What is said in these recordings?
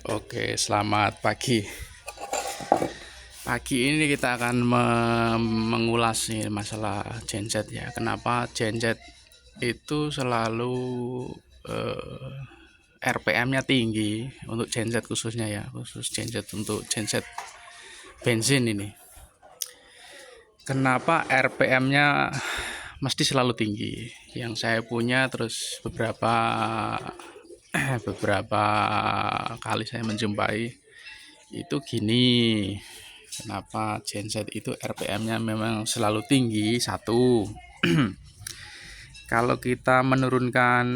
Oke, selamat pagi. Pagi ini kita akan mengulas nih masalah genset ya. Kenapa genset itu selalu RPM-nya tinggi untuk genset khususnya ya, khusus genset untuk genset bensin ini. Kenapa RPM-nya mesti selalu tinggi? Yang saya punya terus beberapa kali saya menjumpai itu gini. Kenapa genset itu RPM-nya memang selalu tinggi? Satu, kalau kita menurunkan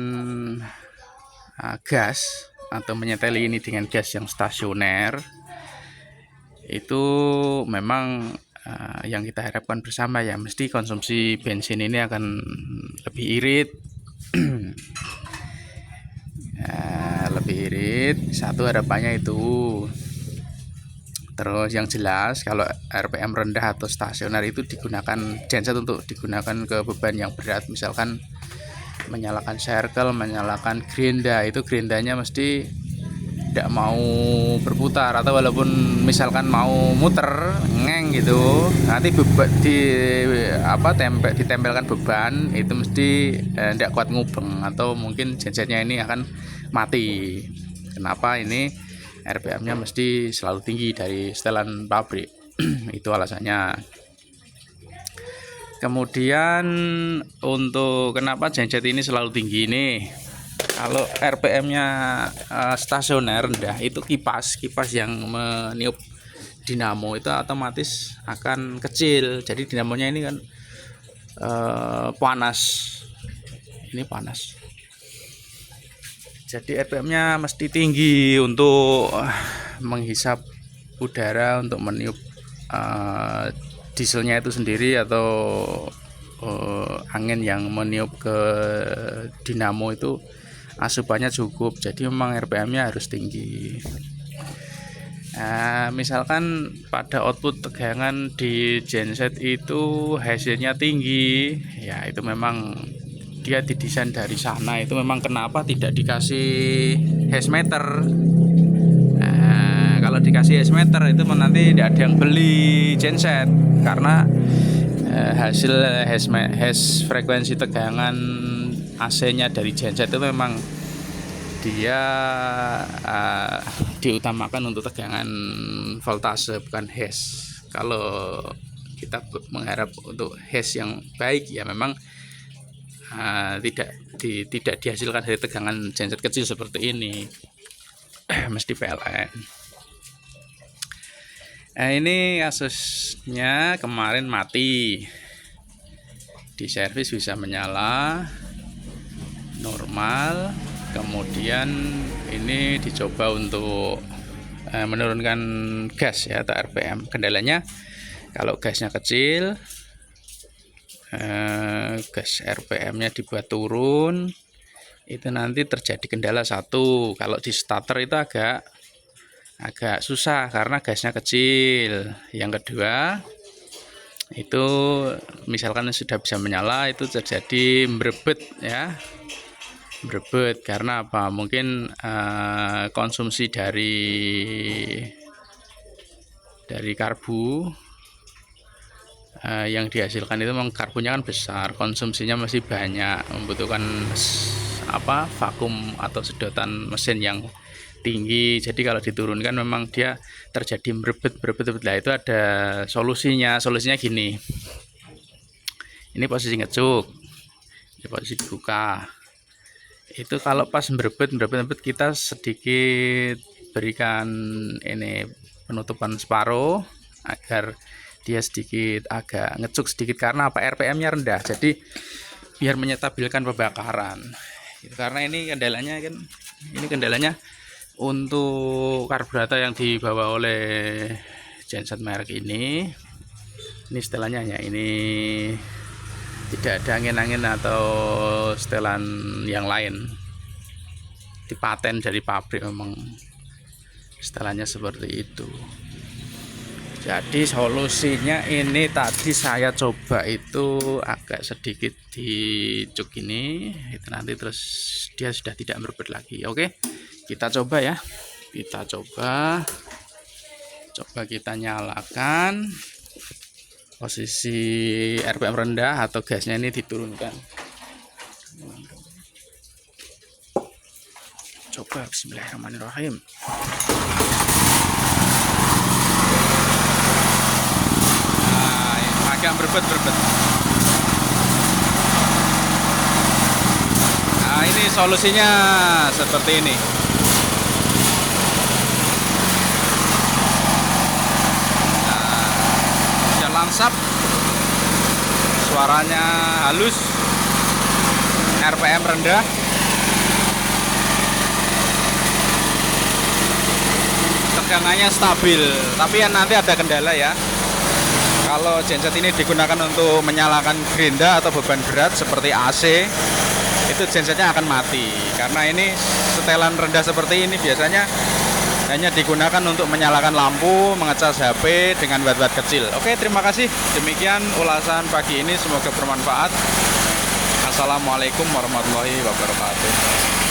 gas atau menyeteli ini dengan gas yang stasioner, itu memang yang kita harapkan bersama ya, mesti konsumsi bensin ini akan lebih irit. Lebih irit, satu harapannya itu. Terus yang jelas kalau RPM rendah atau stasioner itu digunakan genset untuk digunakan ke beban yang berat, misalkan menyalakan circle, menyalakan gerinda, itu gerindanya mesti tidak mau berputar, atau walaupun misalkan mau muter ngeng gitu, nanti beban ditempelkan beban itu mesti tidak kuat ngubeng, atau mungkin gensetnya ini akan mati. Kenapa ini RPM-nya mesti selalu tinggi dari setelan pabrik? Itu alasannya. Kemudian untuk kenapa genset ini selalu tinggi nih? Kalau RPM-nya stasioner rendah, itu kipas yang meniup dinamo itu otomatis akan kecil. Jadi dinamonya ini kan panas. Ini panas. Jadi RPM-nya mesti tinggi untuk menghisap udara, untuk meniup dieselnya itu sendiri, atau angin yang meniup ke dinamo itu asupannya cukup. Jadi memang RPM-nya harus tinggi. Misalkan pada output tegangan di genset itu hasilnya tinggi, ya itu memang dia didesain dari sana. Itu memang kenapa tidak dikasih hash meter. Kalau dikasih hash meter itu nanti tidak ada yang beli genset, karena hasil hash frekuensi tegangan AC-nya dari genset itu memang dia diutamakan untuk tegangan voltase, bukan hash. Kalau kita mengharap untuk hash yang baik, ya memang tidak dihasilkan dari tegangan genset kecil seperti ini. Mesti PLN. Ini kasusnya kemarin mati, di servis bisa menyala normal, kemudian ini dicoba untuk menurunkan gas ya, atau RPM. Kendalanya kalau gasnya kecil, gas RPM-nya dibuat turun, itu nanti terjadi kendala. Satu, kalau di starter itu agak susah karena gasnya kecil. Yang kedua, itu misalkan sudah bisa menyala, itu terjadi merebet ya, merebet karena apa? Mungkin konsumsi dari karbu yang dihasilkan itu memang karbunya kan besar, konsumsinya masih banyak, membutuhkan vakum atau sedotan mesin yang tinggi. Jadi kalau diturunkan memang dia terjadi merebet. Nah, itu ada solusinya gini. Ini posisi ngecuk, ini posisi dibuka. Itu kalau pas merebet kita sedikit berikan ini penutupan separuh agar dia sedikit agak ngecuk sedikit, karena apa? RPM-nya rendah, jadi biar menyetabilkan pembakaran. Karena ini kendalanya untuk karburator yang dibawa oleh genset merek ini setelannya ya, ini tidak ada angin-angin atau setelan yang lain. Dipaten dari pabrik memang setelannya seperti itu. Jadi solusinya ini tadi saya coba itu agak sedikit dicuk ini, itu nanti terus dia sudah tidak merebet lagi. Oke, kita coba ya. Kita coba kita nyalakan. Posisi RPM rendah atau gasnya ini diturunkan. Coba, bismillahirrahmanirrahim. Nah, agak berbet. Nah, ini solusinya seperti ini. Langsap, suaranya halus, RPM rendah, tegangannya stabil. Tapi yang nanti ada kendala ya, kalau genset ini digunakan untuk menyalakan gerinda atau beban berat seperti AC, itu gensetnya akan mati karena ini setelan rendah seperti ini biasanya hanya digunakan untuk menyalakan lampu, mengecas HP dengan watt-watt kecil. Oke, terima kasih. Demikian ulasan pagi ini, semoga bermanfaat. Assalamualaikum warahmatullahi wabarakatuh.